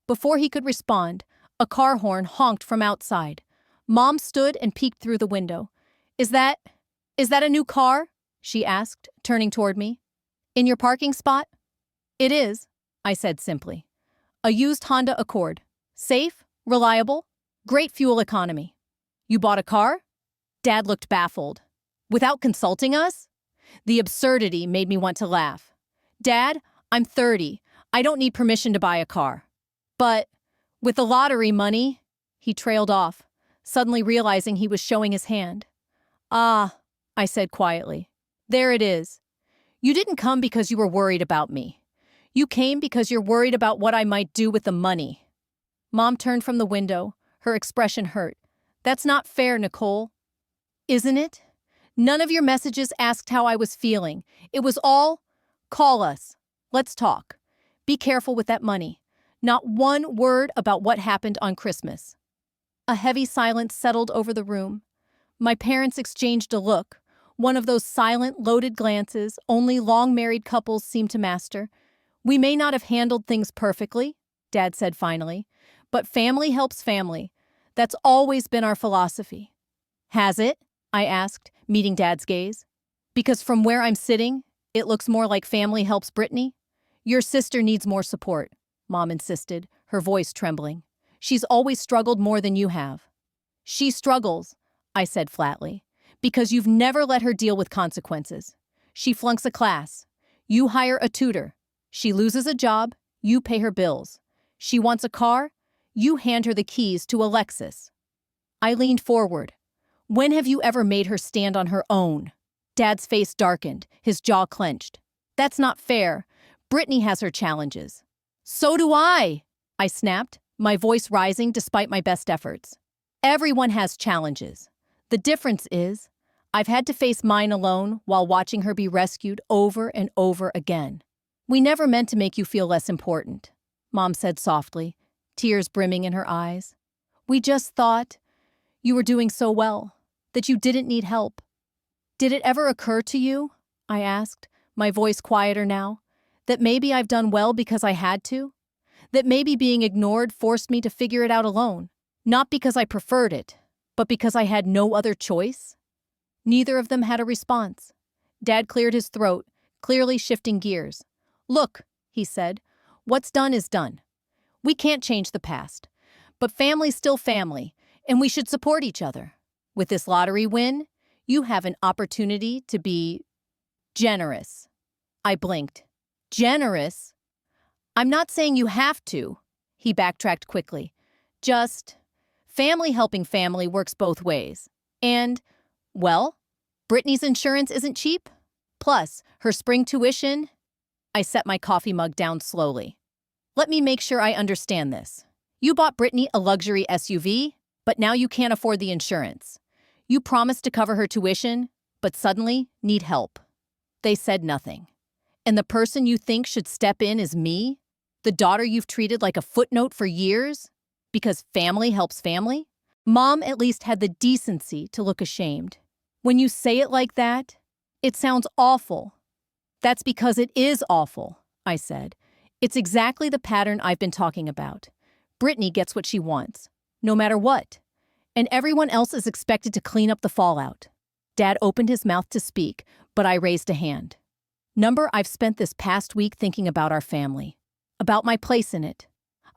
Before he could respond, a car horn honked from outside. Mom stood and peeked through the window. Is that a new car?" she asked, turning toward me. "In your parking spot?" "It is," I said simply. "A used Honda Accord." Safe, reliable, great fuel economy. You bought a car? Dad looked baffled. Without consulting us? The absurdity made me want to laugh. Dad, I'm 30. I don't need permission to buy a car. But with the lottery money, he trailed off, suddenly realizing he was showing his hand. Ah, I said quietly. There it is. You didn't come because you were worried about me. You came because you're worried about what I might do with the money. Mom turned from the window, her expression hurt. That's not fair, Nicole. Isn't it? None of your messages asked how I was feeling. It was all, call us. Let's talk. Be careful with that money. Not one word about what happened on Christmas. A heavy silence settled over the room. My parents exchanged a look, one of those silent, loaded glances only long-married couples seem to master. We may not have handled things perfectly, Dad said finally, but family helps family. That's always been our philosophy. Has it? I asked, meeting Dad's gaze. Because from where I'm sitting, it looks more like family helps Brittany. Your sister needs more support, Mom insisted, her voice trembling. She's always struggled more than you have. She struggles, I said flatly, because you've never let her deal with consequences. She flunks a class. You hire a tutor. She loses a job. You pay her bills. She wants a car. You hand her the keys to a Lexus. I leaned forward. When have you ever made her stand on her own? Dad's face darkened, his jaw clenched. That's not fair. Brittany has her challenges. So do I snapped, my voice rising despite my best efforts. Everyone has challenges. The difference is, I've had to face mine alone while watching her be rescued over and over again. We never meant to make you feel less important, Mom said softly, tears brimming in her eyes. We just thought you were doing so well, that you didn't need help. Did it ever occur to you, I asked, my voice quieter now, that maybe I've done well because I had to? That maybe being ignored forced me to figure it out alone, not because I preferred it, but because I had no other choice? Neither of them had a response. Dad cleared his throat, clearly shifting gears. Look, he said, what's done is done. We can't change the past, but family's still family, and we should support each other. With this lottery win, you have an opportunity to be generous. I blinked. Generous? I'm not saying you have to, he backtracked quickly. Just, family helping family works both ways. And, well, Brittany's insurance isn't cheap. Plus, her spring tuition. I set my coffee mug down slowly. Let me make sure I understand this. You bought Brittany a luxury SUV, but now you can't afford the insurance. You promised to cover her tuition, but suddenly need help. They said nothing. And the person you think should step in is me? The daughter you've treated like a footnote for years? Because family helps family? Mom at least had the decency to look ashamed. When you say it like that, it sounds awful. That's because it is awful, I said. It's exactly the pattern I've been talking about. Brittany gets what she wants, no matter what. And everyone else is expected to clean up the fallout. Dad opened his mouth to speak, but I raised a hand. I've spent this past week thinking about our family. About my place in it.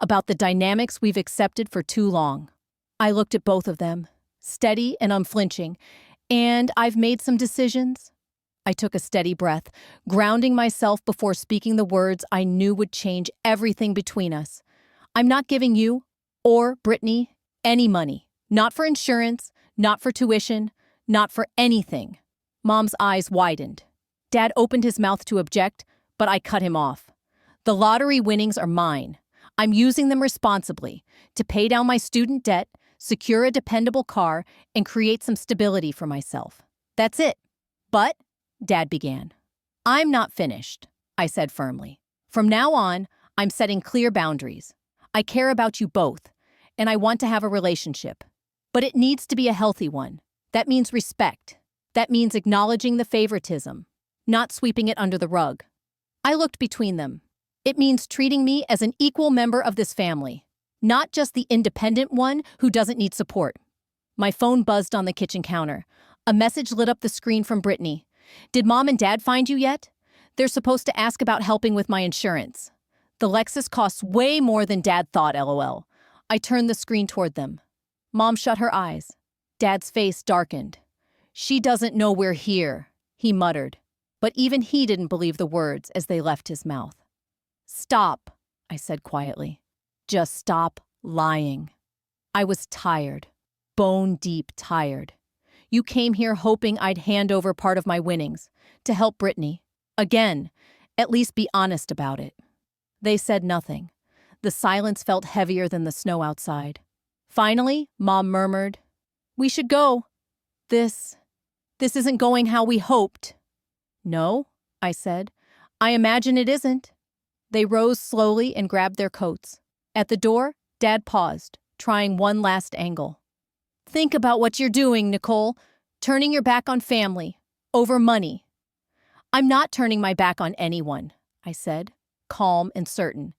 About the dynamics we've accepted for too long. I looked at both of them, steady and unflinching, and I've made some decisions. I took a steady breath, grounding myself before speaking the words I knew would change everything between us. I'm not giving you, or Brittany, any money. Not for insurance, not for tuition, not for anything. Mom's eyes widened. Dad opened his mouth to object, but I cut him off. The lottery winnings are mine. I'm using them responsibly to pay down my student debt, secure a dependable car, and create some stability for myself. That's it. But, Dad began. I'm not finished, I said firmly. From now on, I'm setting clear boundaries. I care about you both, and I want to have a relationship. But it needs to be a healthy one. That means respect. That means acknowledging the favoritism, not sweeping it under the rug. I looked between them. It means treating me as an equal member of this family, not just the independent one who doesn't need support. My phone buzzed on the kitchen counter. A message lit up the screen from Brittany. Did Mom and Dad find you yet? They're supposed to ask about helping with my insurance. The Lexus costs way more than Dad thought, LOL. I turned the screen toward them. Mom shut her eyes. Dad's face darkened. "She doesn't know we're here," he muttered. But even he didn't believe the words as they left his mouth. "Stop," I said quietly. "Just stop lying." I was tired, bone-deep tired. You came here hoping I'd hand over part of my winnings to help Brittany. Again, at least be honest about it. They said nothing. The silence felt heavier than the snow outside. Finally, Mom murmured, "We should go. This isn't going how we hoped." "No," I said. "I imagine it isn't." They rose slowly and grabbed their coats. At the door, Dad paused, trying one last angle. "Think about what you're doing, Nicole. Turning your back on family, over money." "I'm not turning my back on anyone," I said, calm and certain.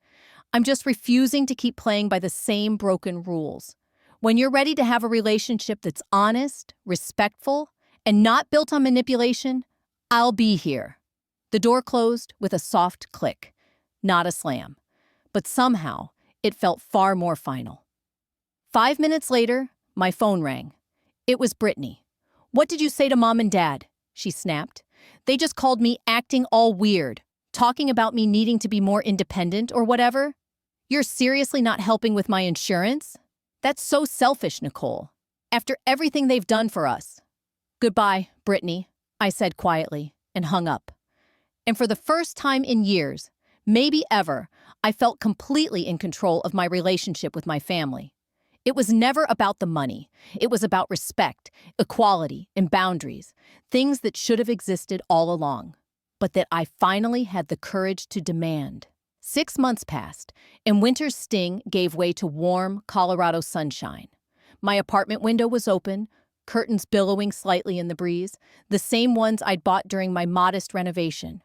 "I'm just refusing to keep playing by the same broken rules. When you're ready to have a relationship that's honest, respectful, and not built on manipulation, I'll be here." The door closed with a soft click, not a slam. But somehow, it felt far more final. 5 minutes later, my phone rang. It was Brittany. "What did you say to Mom and Dad?" she snapped. "They just called me acting all weird, talking about me needing to be more independent or whatever. You're seriously not helping with my insurance? That's so selfish, Nicole. After everything they've done for us." "Goodbye, Brittany," I said quietly, and hung up. And for the first time in years, maybe ever, I felt completely in control of my relationship with my family. It was never about the money. It was about respect, equality, and boundaries, things that should have existed all along, but that I finally had the courage to demand. 6 months passed, and winter's sting gave way to warm Colorado sunshine. My apartment window was open, curtains billowing slightly in the breeze, the same ones I'd bought during my modest renovation.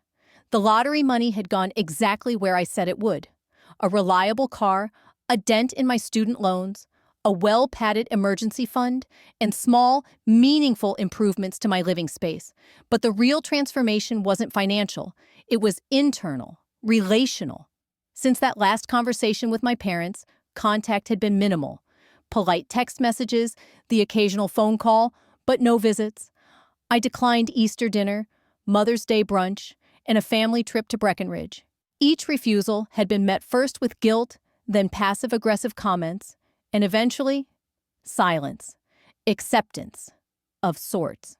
The lottery money had gone exactly where I said it would. A reliable car, a dent in my student loans, a well-padded emergency fund, and small, meaningful improvements to my living space. But the real transformation wasn't financial. It was internal, relational. Since that last conversation with my parents, contact had been minimal. Polite text messages, the occasional phone call, but no visits. I declined Easter dinner, Mother's Day brunch, and a family trip to Breckenridge. Each refusal had been met first with guilt, then passive-aggressive comments, and eventually, silence, acceptance, of sorts.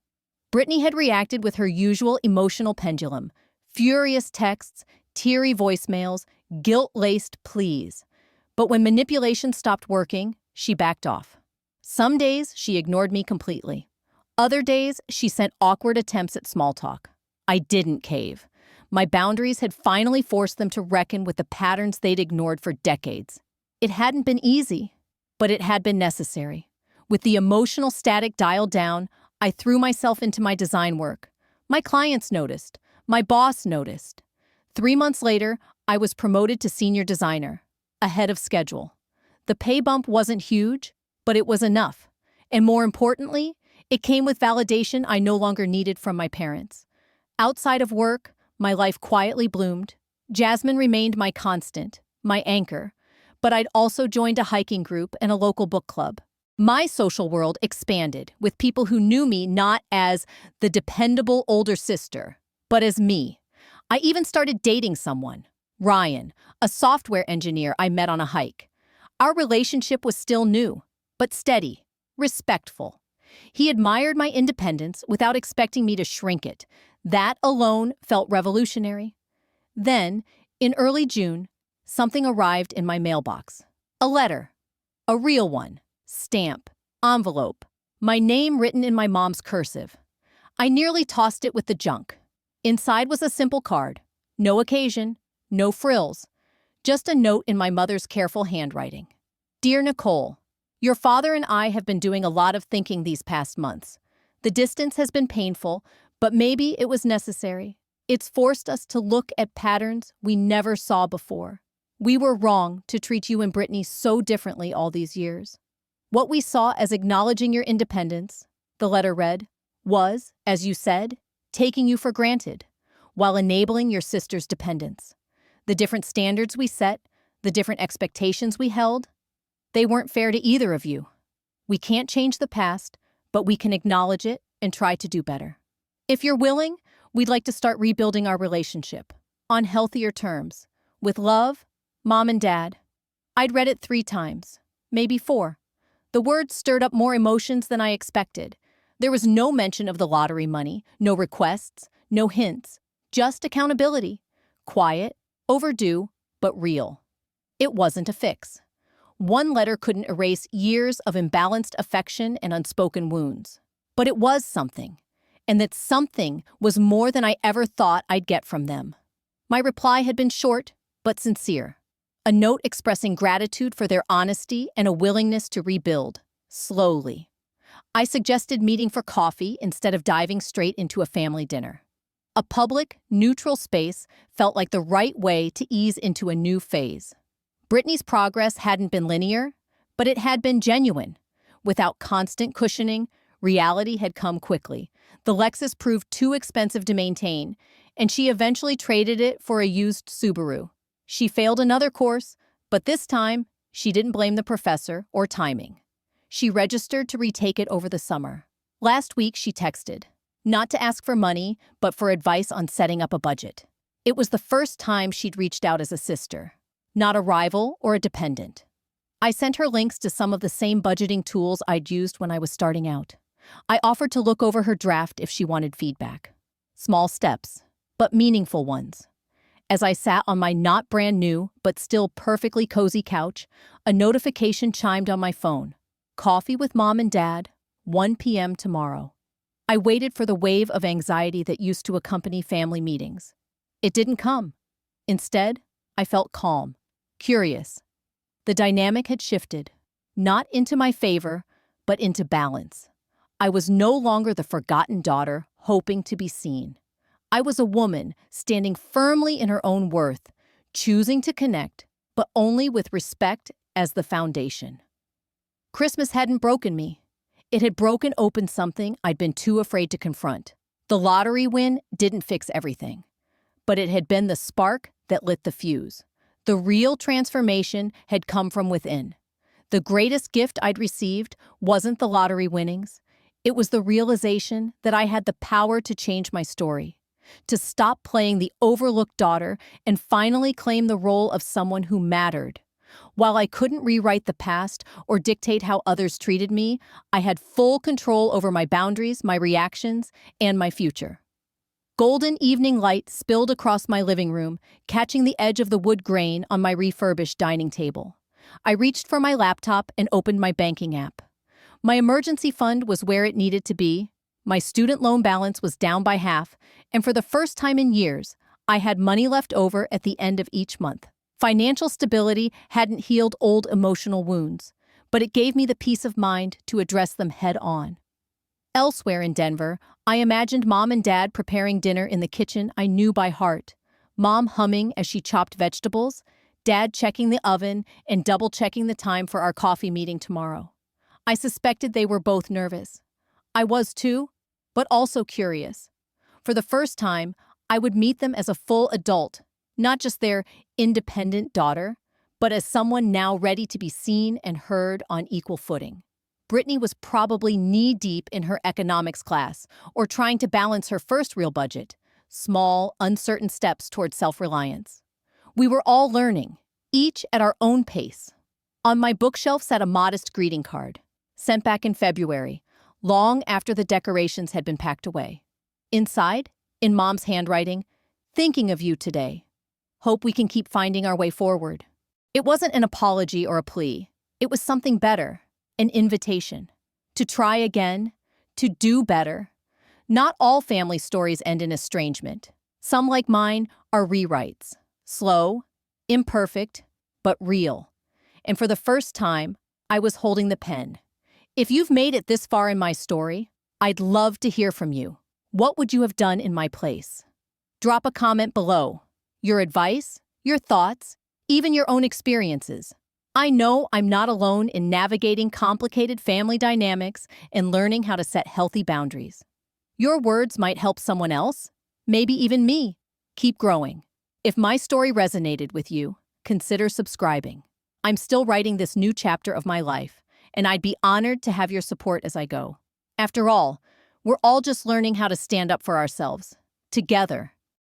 Brittany had reacted with her usual emotional pendulum, furious texts, teary voicemails, guilt-laced pleas. But when manipulation stopped working, she backed off. Some days, she ignored me completely. Other days, she sent awkward attempts at small talk. I didn't cave. My boundaries had finally forced them to reckon with the patterns they'd ignored for decades. It hadn't been easy, but it had been necessary. With the emotional static dialed down, I threw myself into my design work. My clients noticed. My boss noticed. 3 months later, I was promoted to senior designer, ahead of schedule. The pay bump wasn't huge, but it was enough. And more importantly, it came with validation I no longer needed from my parents. Outside of work, my life quietly bloomed. Jasmine remained my constant, my anchor, but I'd also joined a hiking group and a local book club. My social world expanded with people who knew me not as the dependable older sister, but as me. I even started dating someone, Ryan, a software engineer I met on a hike. Our relationship was still new, but steady, respectful. He admired my independence without expecting me to shrink it. That alone felt revolutionary. Then, in early June, something arrived in my mailbox. A letter. A real one. Stamp. Envelope. My name written in my mom's cursive. I nearly tossed it with the junk. Inside was a simple card. No occasion. No frills. Just a note in my mother's careful handwriting. Dear Nicole, your father and I have been doing a lot of thinking these past months. The distance has been painful, but maybe it was necessary. It's forced us to look at patterns we never saw before. We were wrong to treat you and Brittany so differently all these years. What we saw as acknowledging your independence, the letter read, was, as you said, taking you for granted, while enabling your sister's dependence. The different standards we set, the different expectations we held, They weren't fair to either of you. We can't change the past, but we can acknowledge it and try to do better. If you're willing, we'd like to start rebuilding our relationship on healthier terms. With love, Mom and Dad. I'd read it 3 times, maybe 4. The words stirred up more emotions than I expected. There was no mention of the lottery money, no requests, no hints, just accountability. Quiet, overdue, but real. It wasn't a fix. One letter couldn't erase years of imbalanced affection and unspoken wounds. But it was something, and that something was more than I ever thought I'd get from them. My reply had been short, but sincere. A note expressing gratitude for their honesty and a willingness to rebuild, slowly. I suggested meeting for coffee instead of diving straight into a family dinner. A public, neutral space felt like the right way to ease into a new phase. Brittany's progress hadn't been linear, but it had been genuine. Without constant cushioning, reality had come quickly. The Lexus proved too expensive to maintain, and she eventually traded it for a used Subaru. She failed another course, but this time, she didn't blame the professor or timing. She registered to retake it over the summer. Last week, she texted, not to ask for money, but for advice on setting up a budget. It was the first time she'd reached out as a sister, not a rival or a dependent. I sent her links to some of the same budgeting tools I'd used when I was starting out. I offered to look over her draft if she wanted feedback. Small steps, but meaningful ones. As I sat on my not brand new, but still perfectly cozy couch, a notification chimed on my phone. Coffee with Mom and Dad, 1 p.m. tomorrow. I waited for the wave of anxiety that used to accompany family meetings. It didn't come. Instead, I felt calm, curious. The dynamic had shifted, not into my favor, but into balance. I was no longer the forgotten daughter hoping to be seen. I was a woman standing firmly in her own worth, choosing to connect, but only with respect as the foundation. Christmas hadn't broken me. It had broken open something I'd been too afraid to confront. The lottery win didn't fix everything, but it had been the spark that lit the fuse. The real transformation had come from within. The greatest gift I'd received wasn't the lottery winnings. It was the realization that I had the power to change my story, to stop playing the overlooked daughter and finally claim the role of someone who mattered. While I couldn't rewrite the past or dictate how others treated me, I had full control over my boundaries, my reactions, and my future. Golden evening light spilled across my living room, catching the edge of the wood grain on my refurbished dining table. I reached for my laptop and opened my banking app. My emergency fund was where it needed to be. My student loan balance was down by half, and for the first time in years, I had money left over at the end of each month. Financial stability hadn't healed old emotional wounds, but it gave me the peace of mind to address them head on. Elsewhere in Denver, I imagined Mom and Dad preparing dinner in the kitchen I knew by heart. Mom humming as she chopped vegetables, Dad checking the oven and double-checking the time for our coffee meeting tomorrow. I suspected they were both nervous. I was too, but also curious. For the first time, I would meet them as a full adult, not just their independent daughter, but as someone now ready to be seen and heard on equal footing. Brittany was probably knee-deep in her economics class or trying to balance her first real budget, small, uncertain steps toward self-reliance. We were all learning, each at our own pace. On my bookshelf sat a modest greeting card, sent back in February, long after the decorations had been packed away. Inside, in Mom's handwriting, thinking of you today. Hope we can keep finding our way forward. It wasn't an apology or a plea. It was something better, an invitation. To try again, to do better. Not all family stories end in estrangement. Some, like mine, are rewrites. Slow, imperfect, but real. And for the first time, I was holding the pen. If you've made it this far in my story, I'd love to hear from you. What would you have done in my place? Drop a comment below. Your advice, your thoughts, even your own experiences. I know I'm not alone in navigating complicated family dynamics and learning how to set healthy boundaries. Your words might help someone else, maybe even me. Keep growing. If my story resonated with you, consider subscribing. I'm still writing this new chapter of my life, and I'd be honored to have your support as I go. After all, we're all just learning how to stand up for ourselves, together.